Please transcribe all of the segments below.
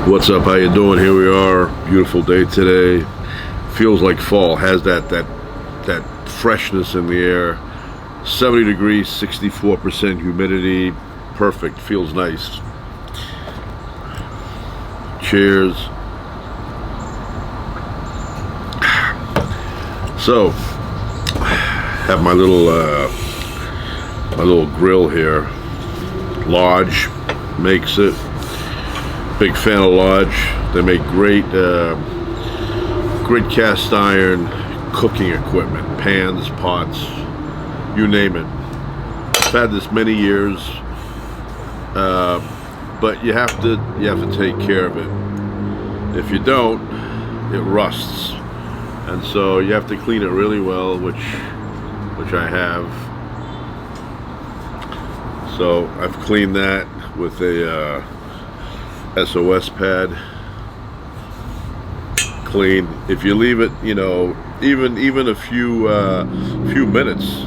What's up? How you doing? Here we are. Beautiful day today. Feels like fall. Has that freshness in the air. 70 degrees, 64% humidity. Perfect. Feels nice. Cheers. So, have my little grill here. Lodge makes it. Big fan of Lodge. They make great cast iron cooking equipment, pans, pots, you name it. I've had this many years, but you have to take care of it. If you don't, it rusts, and so you have to clean it really well, which I have. So I've cleaned that with a SOS pad. Clean. If you leave it, even a few minutes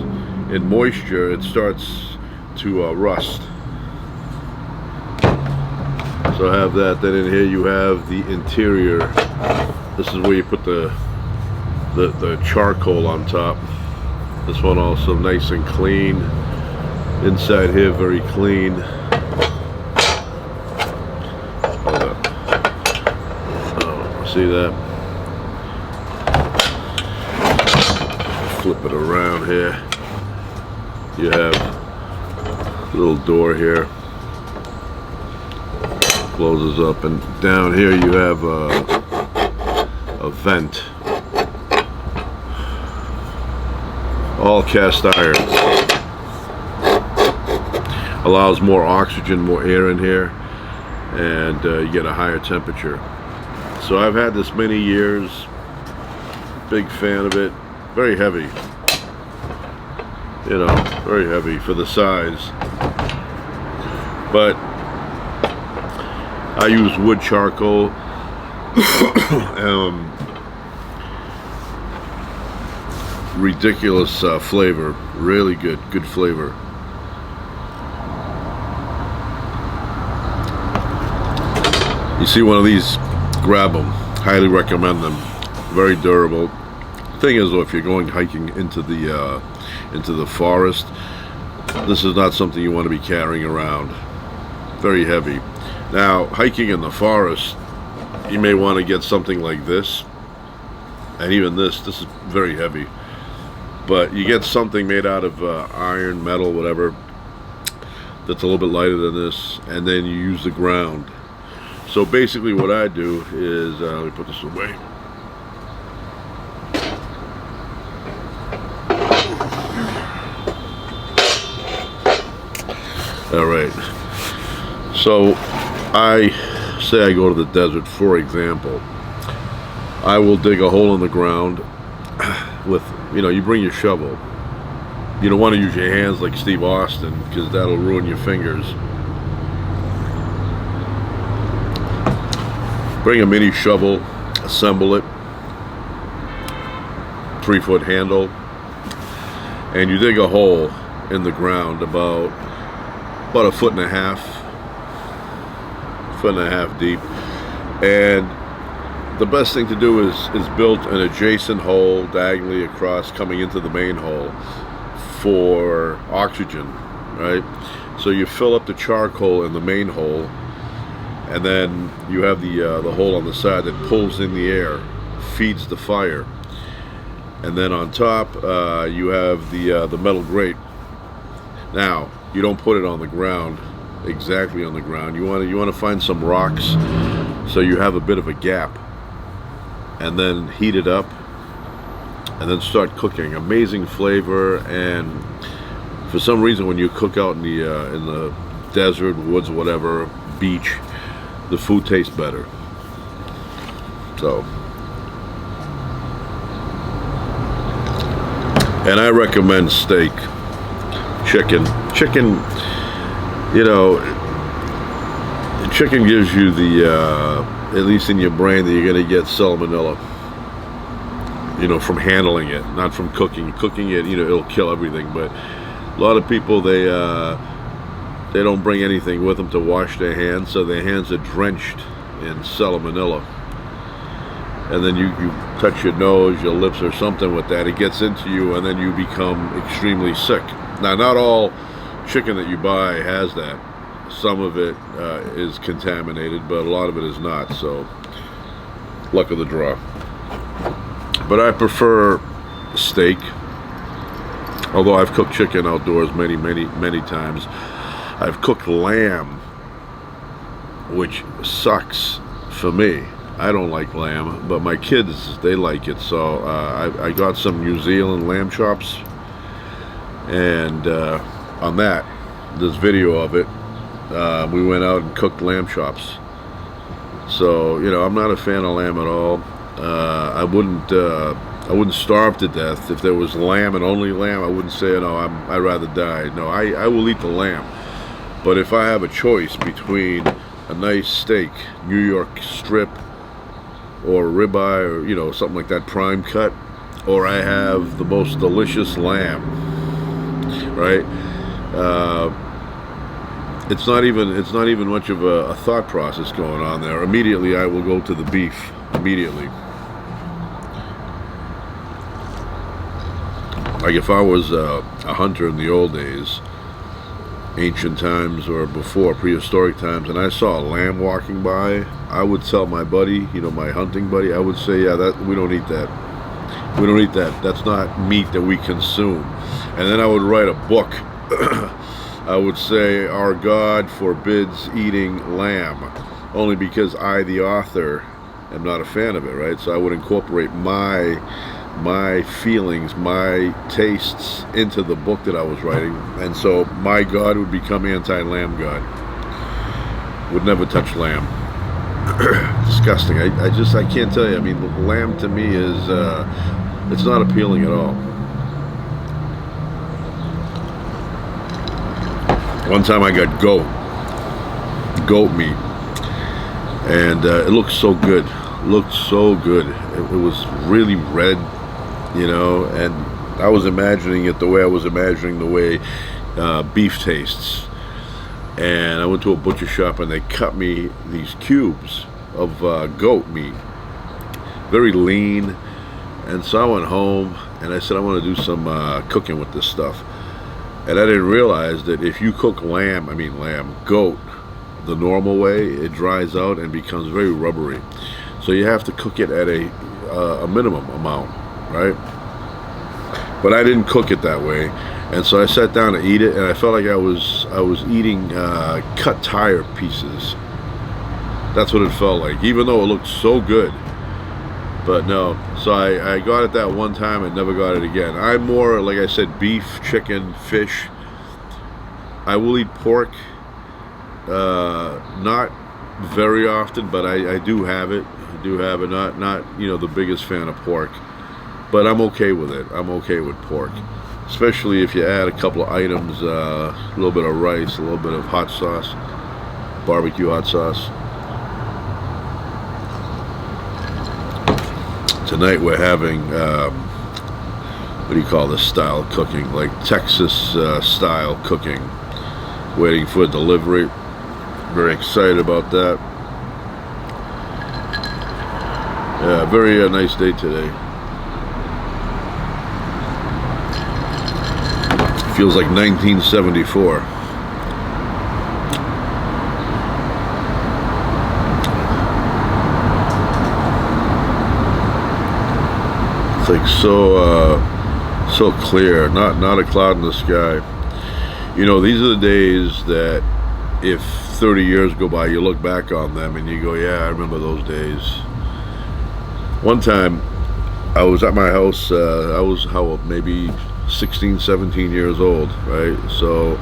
in moisture, it starts to rust. So I have that. Then in here you have the interior. This is where you put the charcoal on top. This one also nice and clean. Inside here very clean. See that? Flip it around here. You have a little door here. Closes up, and down here you have a vent. All cast iron. Allows more oxygen, more air in here, and you get a higher temperature. So I've had this many years. Big fan of it. Very heavy. Very heavy for the size. But I use wood charcoal. Ridiculous flavor. Really good flavor. You see one of these, grab them. Highly recommend them. Very durable. Thing is, though, if you're going hiking into the forest, this is not something you want to be carrying around. Very heavy. Now, hiking in the forest, you may want to get something like this, and even this is very heavy. But you get something made out of iron, metal, whatever, that's a little bit lighter than this, and then you use the ground. So basically what I do is, let me put this away. Alright, so I say I go to the desert, for example. I will dig a hole in the ground with, you bring your shovel. You don't want to use your hands like Steve Austin, because that'll ruin your fingers. Bring a mini shovel, assemble it, 3-foot handle, and you dig a hole in the ground about a foot and a half deep. And the best thing to do is build an adjacent hole diagonally across, coming into the main hole for oxygen, right? So you fill up the charcoal in the main hole, and then you have the hole on the side that pulls in the air, feeds the fire, and then on top you have the metal grate. Now you don't put it on the ground, exactly on the ground. You want to find some rocks, so you have a bit of a gap, and then heat it up, and then start cooking. Amazing flavor, and for some reason when you cook out in the desert, woods, whatever, beach, the food tastes better. So, and I recommend steak, chicken. Chicken gives you at least in your brain, that you're going to get salmonella. From handling it, not from cooking. Cooking it, it'll kill everything. But a lot of people, they don't bring anything with them to wash their hands, so their hands are drenched in salmonella. And then you touch your nose, your lips, or something with that. It gets into you, and then you become extremely sick. Now, not all chicken that you buy has that. Some of it is contaminated, but a lot of it is not. So, luck of the draw. But I prefer steak. Although I've cooked chicken outdoors many times. I've cooked lamb, which sucks for me. I don't like lamb, but my kids, they like it. So I got some New Zealand lamb chops, and on that, this video of it, we went out and cooked lamb chops. So, you know, I'm not a fan of lamb at all. I wouldn't starve to death if there was lamb and only lamb. I wouldn't say, no, I'd rather die. No, I will eat the lamb. But if I have a choice between a nice steak, New York strip, or ribeye, or, you know, something like that, prime cut, or I have the most delicious lamb, right? It's not even much of a thought process going on there. Immediately I will go to the beef. Immediately. Like if I was a hunter in the old days, ancient times or before, prehistoric times, and I saw a lamb walking by, I would tell my buddy, you know, my hunting buddy, I would say, yeah, that we don't eat that. We don't eat that. That's not meat that we consume. And then I would write a book. I would say, our God forbids eating lamb, only because I, the author, am not a fan of it, right? So I would incorporate my feelings, my tastes into the book that I was writing, and so my God would become anti-lamb God. Would never touch lamb. Disgusting. I can't tell you. I mean, lamb to me is it's not appealing at all. One time I got goat meat, and it looked so good. Looked so good. It was really red, you know, and I was imagining it the way I was imagining the way beef tastes. And I went to a butcher shop, and they cut me these cubes of goat meat, very lean. And so I went home and I said, I want to do some cooking with this stuff. And I didn't realize that if you cook goat, the normal way, it dries out and becomes very rubbery. So you have to cook it at a minimum amount, right? But I didn't cook it that way, and so I sat down to eat it, and I felt like I was eating cut tire pieces. That's what it felt like, even though it looked so good. But no, so I got it that one time and never got it again. I'm more, like I said, beef, chicken, fish. I will eat pork, not very often, but I do have it. Not you know, the biggest fan of pork, but I'm okay with it. I'm okay with pork, especially if you add a couple of items, a little bit of rice, a little bit of hot sauce, barbecue hot sauce. Tonight we're having what do you call this style cooking, like Texas style cooking, waiting for delivery. Very excited about that. Yeah, very nice day today. Feels like 1974. It's like so clear, not a cloud in the sky. You know, these are the days that if 30 years go by, you look back on them and you go, yeah, I remember those days. One time, I was at my house, I was, how old, maybe 16, 17 years old, right? So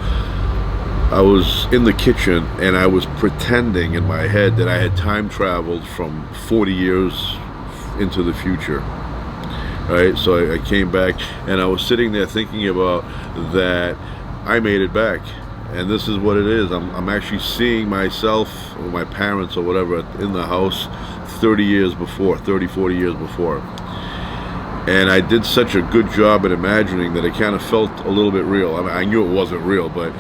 I was in the kitchen and I was pretending in my head that I had time traveled from 40 years into the future, right? So I came back and I was sitting there thinking about that I made it back. And this is what it is. I'm actually seeing myself or my parents or whatever in the house 30 years before, 30, 40 years before. And I did such a good job at imagining that it kind of felt a little bit real. I mean, I knew it wasn't real, but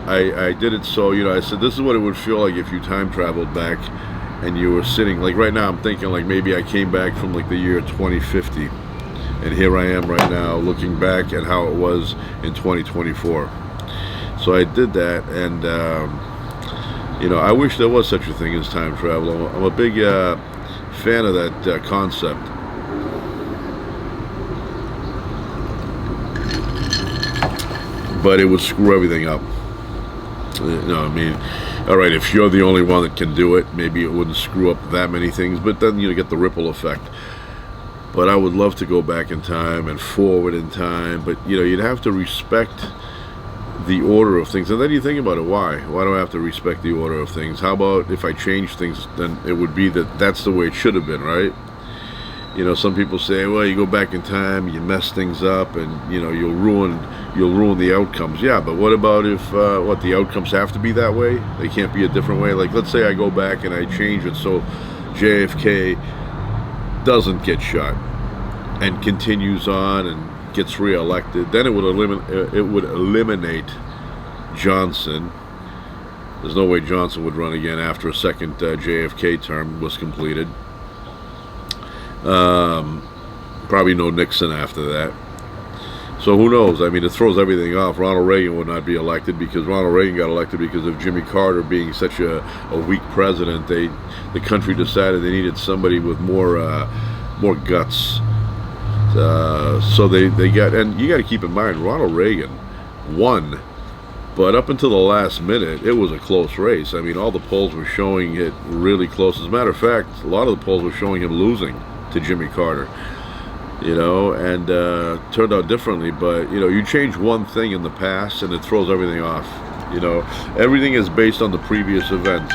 I did it so, you know, I said, this is what it would feel like if you time traveled back and you were sitting, like right now I'm thinking like maybe I came back from like the year 2050, and here I am right now looking back at how it was in 2024. So I did that, and I wish there was such a thing as time travel. I'm a big fan of that concept. But it would screw everything up. I mean, all right, if you're the only one that can do it, maybe it wouldn't screw up that many things, but then you get the ripple effect. But I would love to go back in time and forward in time, but you'd have to respect the order of things. And then you think about it, why do I have to respect the order of things? How about if I change things, then it would be that that's the way it should have been, right? Some people say, well, you go back in time, you mess things up, and you'll ruin the outcomes. Yeah, but what about if the outcomes have to be that way? They can't be a different way. Like, let's say I go back and I change it so JFK doesn't get shot and continues on and gets reelected. Then it would eliminate Johnson. There's no way Johnson would run again after a second JFK term was completed. Probably no Nixon after that. So who knows? I mean, it throws everything off. Ronald Reagan would not be elected because Ronald Reagan got elected because of Jimmy Carter being such a weak president. The country decided they needed somebody with more guts. So they got, and you got to keep in mind, Ronald Reagan won, but up until the last minute, it was a close race. I mean, all the polls were showing it really close. As a matter of fact, a lot of the polls were showing him losing to Jimmy Carter. And turned out differently, but you change one thing in the past and it throws everything off. Everything is based on the previous event.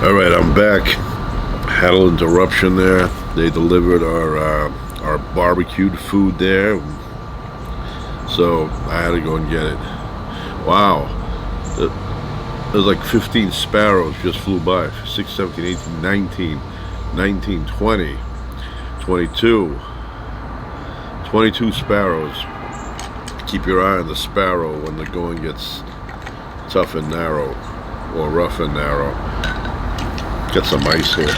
All right, I'm back. Had a little interruption there. They delivered our barbecued food there, so I had to go and get it. Wow, there's like 15 sparrows just flew by. 6, 17, 18, 19, 19, 20, 22 sparrows. Keep your eye on the sparrow when the going gets tough and narrow, or rough and narrow. Get some ice here.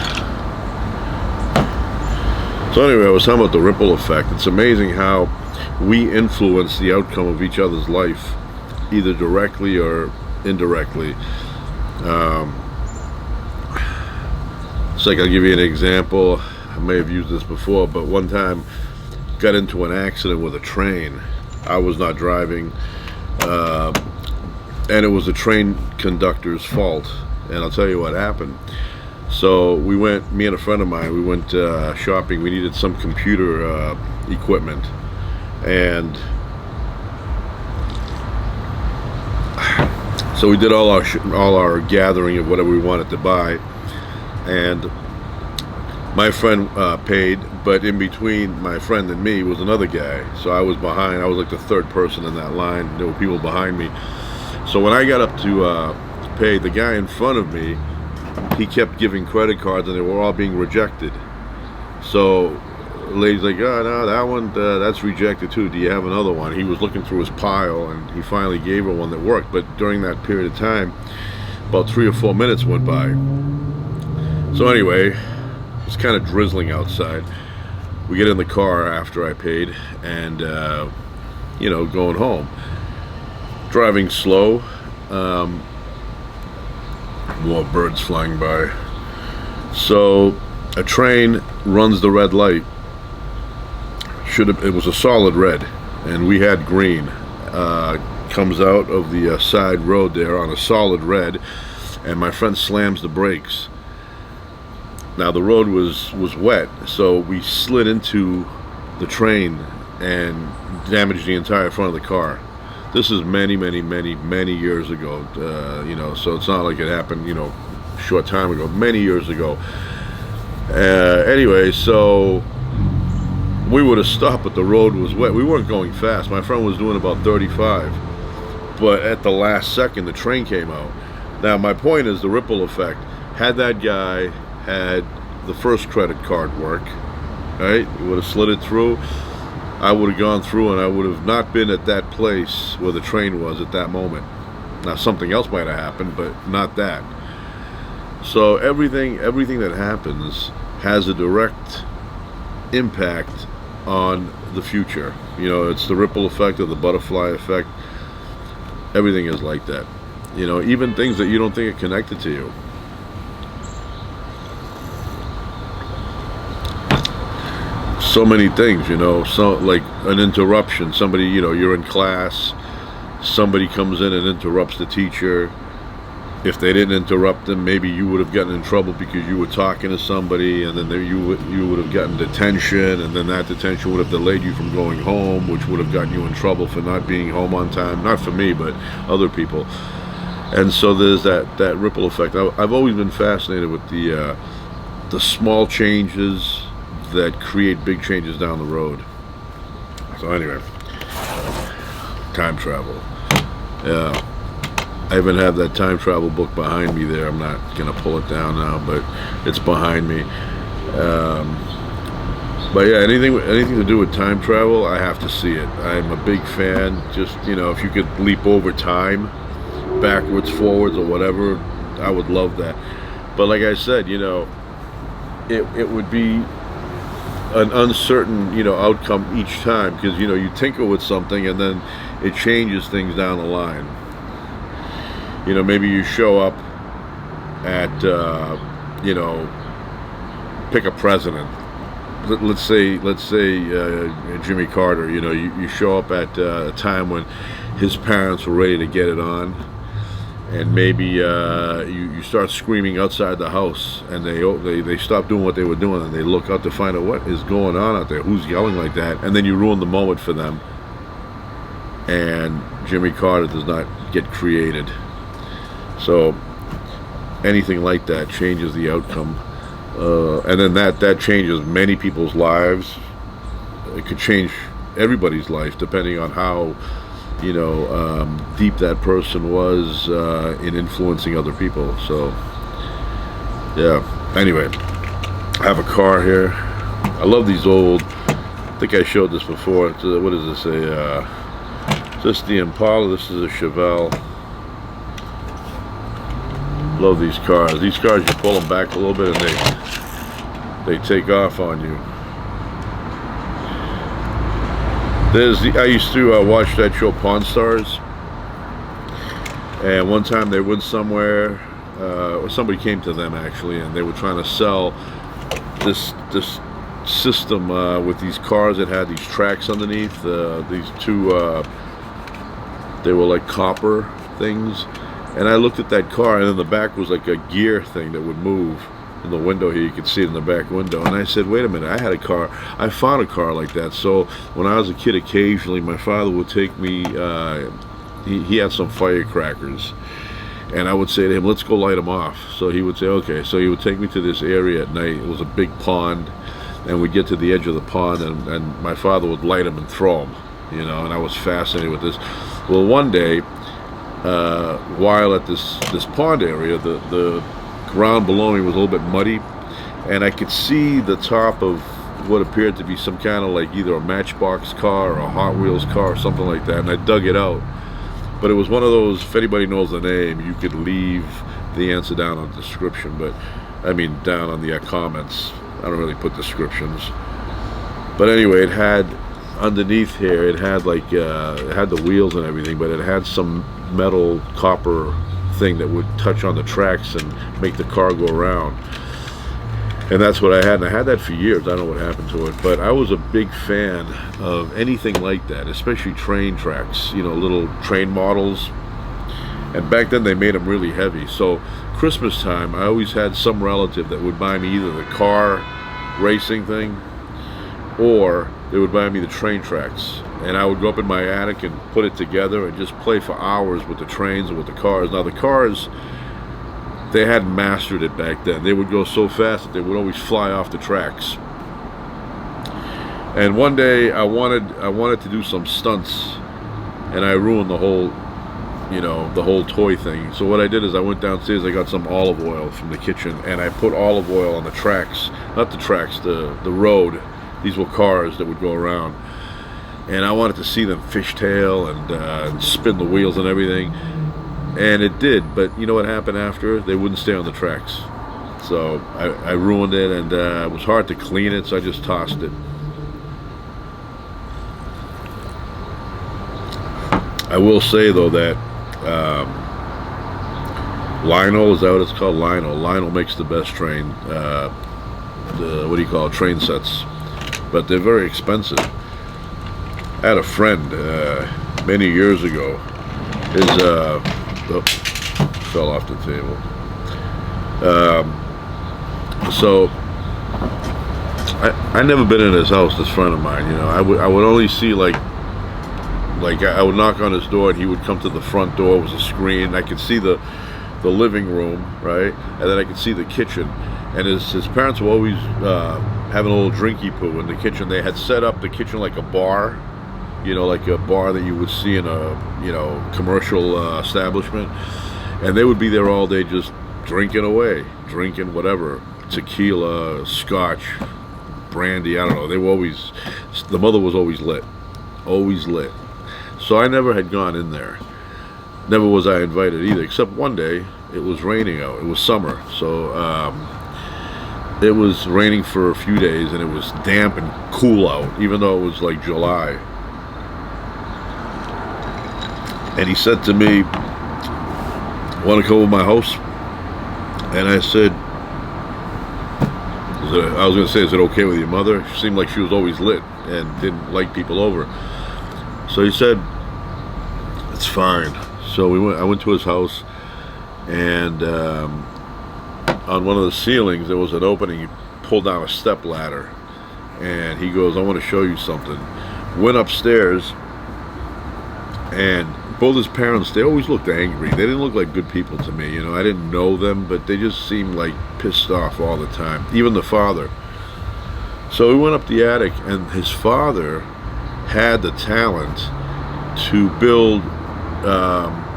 So anyway, I was talking about the ripple effect. It's amazing how we influence the outcome of each other's life, either directly or indirectly. It's like, I'll give you an example. I may have used this before, but one time got into an accident with a train. I was not driving, and it was the train conductor's fault. And I'll tell you what happened. So me and a friend of mine, we went shopping. We needed some computer equipment, and so we did all our gathering of whatever we wanted to buy. And my friend paid, but in between my friend and me was another guy. So I was behind. I was like the third person in that line. There were people behind me. So when I got up to pay, the guy in front of me, he kept giving credit cards, and they were all being rejected. So the lady's like, oh, no, that one, that's rejected too. Do you have another one? He was looking through his pile, and he finally gave her one that worked. But during that period of time, about 3 or 4 minutes went by. So anyway, it's kind of drizzling outside. We get in the car after I paid, and going home. Driving slow. More birds flying by. So a train runs the red light. It was a solid red, and we had green. Comes out of the side road there on a solid red, and my friend slams the brakes. Now the road was wet, so we slid into the train and damaged the entire front of the car. This is many years ago, so it's not like it happened, a short time ago, many years ago. Anyway, so we would have stopped, but the road was wet. We weren't going fast. My friend was doing about 35, but at the last second, the train came out. Now, my point is the ripple effect. Had that guy had the first credit card work, right, he would have slid it through. I would have gone through, and I would have not been at that place where the train was at that moment. Now, something else might have happened, but not that. So everything that happens has a direct impact on the future. You know, it's the ripple effect or the butterfly effect. Everything is like that. You know, even things that you don't think are connected to you. So many things, you know, so like an interruption. Somebody, you know, you're in class, somebody comes in and interrupts the teacher. If they didn't interrupt them, maybe you would have gotten in trouble because you were talking to somebody, and then you would have gotten detention, and then that detention would have delayed you from going home, which would have gotten you in trouble for not being home on time. Not for me, but other people. And so there's that ripple effect. I've always been fascinated with the small changes that create big changes down the road. So anyway, time travel. Yeah, I even have that time travel book behind me there. I'm not gonna pull it down now, but it's behind me. But yeah, anything to do with time travel, I have to see it. I'm a big fan. Just, you know, if you could leap over time, backwards, forwards, or whatever, I would love that. But like I said, you know, it would be an uncertain, you know, outcome each time, because, you know, you tinker with something and then it changes things down the line. You know, maybe you show up at you know, pick a president. Let's say Jimmy Carter. You know, you show up at a time when his parents were ready to get it on, and maybe you start screaming outside the house, and they stop doing what they were doing, and they look out to find out what is going on out there, who's yelling like that, and then you ruin the moment for them, and Jimmy Carter does not get created. So anything like that changes the outcome, and then that changes many people's lives. It could change everybody's life depending on how, you know, deep that person was in influencing other people. So yeah, anyway, I have a car here. I love these old, I think I showed this before. What is this, just the Impala? This is a Chevelle. Love these cars. These cars, you pull them back a little bit and they take off on you. I used to watch that show Pawn Stars, and one time they went somewhere, or somebody came to them actually, and they were trying to sell this system with these cars that had these tracks underneath. These two, they were like copper things, and I looked at that car, and in the back was like a gear thing that would move. In the window here, you could see it in the back window, and I said, wait a minute, I found a car like that. So when I was a kid, occasionally my father would take me, he had some firecrackers, and I would say to him, let's go light them off. So he would say, okay. So he would take me to this area at night. It was a big pond, and we'd get to the edge of the pond, and my father would light them and throw them, you know, and I was fascinated with this. Well, one day, while at this pond area, the ground below me was a little bit muddy, and I could see the top of what appeared to be some kind of like either a Matchbox car or a Hot Wheels car or something like that, and I dug it out. But it was one of those, if anybody knows the name, you could leave the answer down on the description, but I mean down on the comments. I don't really put descriptions. But anyway, it had underneath here, it had like it had the wheels and everything, but it had some metal copper thing that would touch on the tracks and make the car go around, and that's what I had, and I had that for years. I don't know what happened to it, but I was a big fan of anything like that, especially train tracks, you know, little train models. And back then they made them really heavy, so Christmas time I always had some relative that would buy me either the car racing thing, or they would buy me the train tracks, and I would go up in my attic and put it together and just play for hours with the trains and with the cars. Now the cars, they hadn't mastered it back then. They would go so fast that they would always fly off the tracks. And one day I wanted to do some stunts, and I ruined the whole, you know, the whole toy thing. So what I did is I went downstairs, I got some olive oil from the kitchen, and I put olive oil on the tracks, not the tracks, the road. These were cars that would go around, and I wanted to see them fishtail and spin the wheels and everything. And it did, but you know what happened after? They wouldn't stay on the tracks. So I ruined it, and it was hard to clean it, so I just tossed it. I will say though that Lionel, is that what it's called? Lionel makes the best train. What do you call it? Train sets, but they're very expensive. I had a friend many years ago. His oh, fell off the table. So I never been in his house. This friend of mine, you know, I would only see like I would knock on his door, and he would come to the front door. It was a screen. I could see the living room, right, and then I could see the kitchen. And his parents were always having a little drinky poo in the kitchen. They had set up the kitchen like a bar, you know, like a bar that you would see in a, you know, commercial establishment. And they would be there all day just drinking away, drinking whatever, tequila, scotch, brandy, I don't know. They were always, the mother was always lit. So I never had gone in there. Never was I invited either, except one day. It was raining out. It was summer, so it was raining for a few days, and it was damp and cool out, even though it was like July. And he said to me, "Want to come to my house?" And I said, I was going to say, "Is it okay with your mother?" She seemed like she was always lit and didn't like people over. So he said, "It's fine." So I went to his house, and on one of the ceilings there was an opening. He pulled down a step ladder, and he goes, "I want to show you something." Went upstairs, and both his parents, they always looked angry. They didn't look like good people to me. You know, I didn't know them, but they just seemed like pissed off all the time. Even the father. So we went up the attic, and his father had the talent to build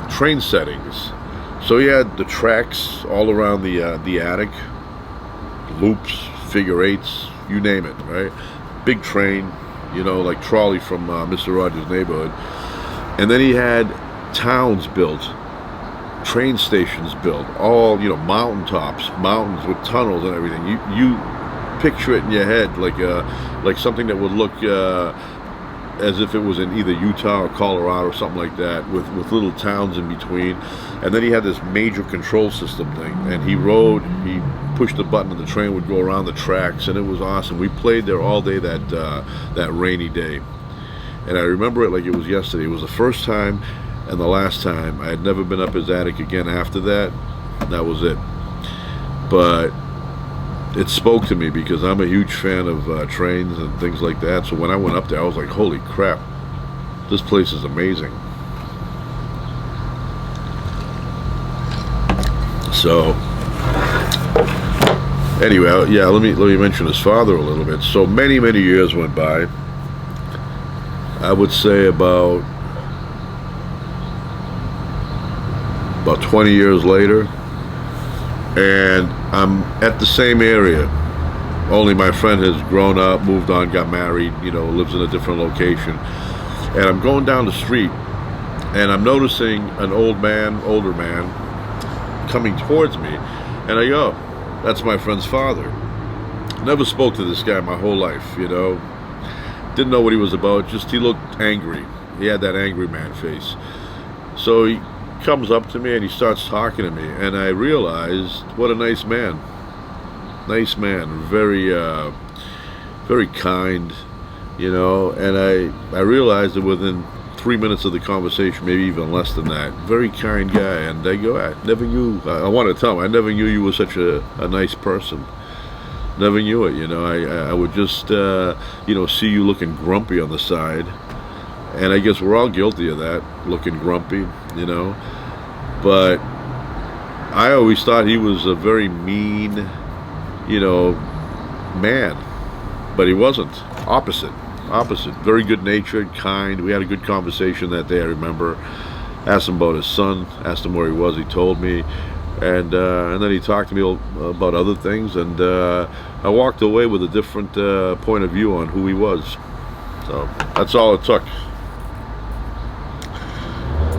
train settings. So he had the tracks all around the attic, loops, figure eights, you name it, right? Big train, you know, like Trolley from Mr. Rogers' Neighborhood. And then he had towns built, train stations built, all, you know, mountaintops, mountains with tunnels and everything. You picture it in your head like something that would look as if it was in either Utah or Colorado or something like that, with little towns in between. And then he had this major control system thing, and he pushed the button and the train would go around the tracks, and it was awesome. We played there all day that rainy day. And I remember it like it was yesterday. It was the first time and the last time. I had never been up his attic again after that. That was it. But it spoke to me because I'm a huge fan of trains and things like that. So when I went up there, I was like, holy crap, this place is amazing. So anyway, yeah, let me mention his father a little bit. So many years went by. I would say about 20 years later, and I'm at the same area, only my friend has grown up, moved on, got married, you know, lives in a different location. And I'm going down the street, and I'm noticing an older man coming towards me, and I go, that's my friend's father. Never spoke to this guy my whole life, you know. Didn't know what he was about, just he looked angry. He had that angry man face. So he comes up to me and he starts talking to me, and I realized what a nice man. Nice man, very very kind, you know. And I realized that within 3 minutes of the conversation, maybe even less than that, very kind guy. And I go, I never knew, I want to tell him, I never knew you were such a nice person. Never knew it, you know. I would just, you know, see you looking grumpy on the side. And I guess we're all guilty of that, looking grumpy, you know. But I always thought he was a very mean, you know, man. But he wasn't. Opposite. Very good-natured, kind. We had a good conversation that day, I remember. Asked him about his son, asked him where he was, he told me. And then he talked to me about other things, and I walked away with a different point of view on who he was. So that's all it took.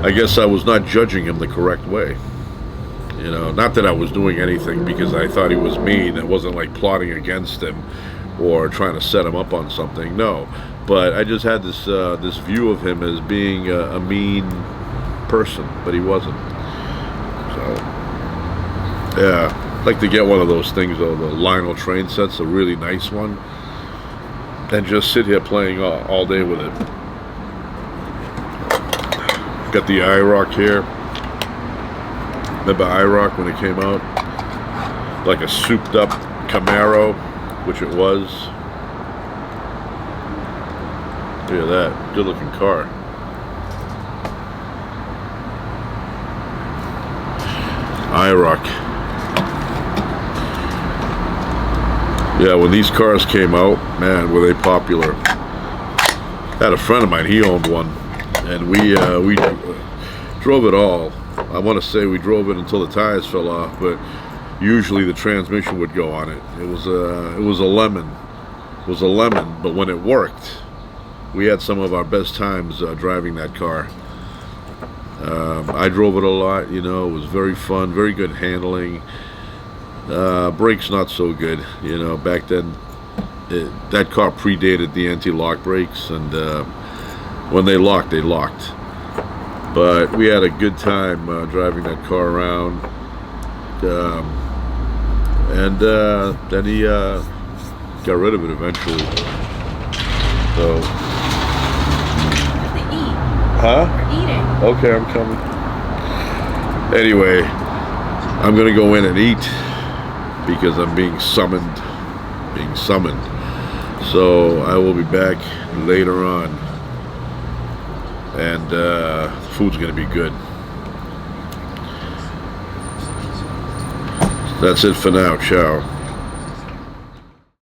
I guess I was not judging him the correct way. You know, not that I was doing anything because I thought he was mean. It wasn't like plotting against him or trying to set him up on something. No, but I just had this view of him as being a mean person, but he wasn't. So, yeah, I'd like to get one of those things though. The Lionel train set's a really nice one, and just sit here playing all day with it. Got the IROC here. Remember IROC when it came out? Like a souped up Camaro, which it was. Look at that. Good looking car. IROC. Yeah, when these cars came out, man, were they popular. I had a friend of mine, he owned one. And we drove it all. I want to say we drove it until the tires fell off, but usually the transmission would go on it. It was a lemon. It was a lemon, but when it worked, we had some of our best times driving that car. I drove it a lot, you know. It was very fun, very good handling. Brakes not so good, you know. Back then, that car predated the anti-lock brakes, and when they locked, they locked. But we had a good time driving that car around. And then he got rid of it eventually. So. To eat. Huh? We're eating. Okay, I'm coming. Anyway, I'm gonna go in and eat because I'm being summoned. So I will be back later on, and food's gonna be good. That's it for now. Ciao.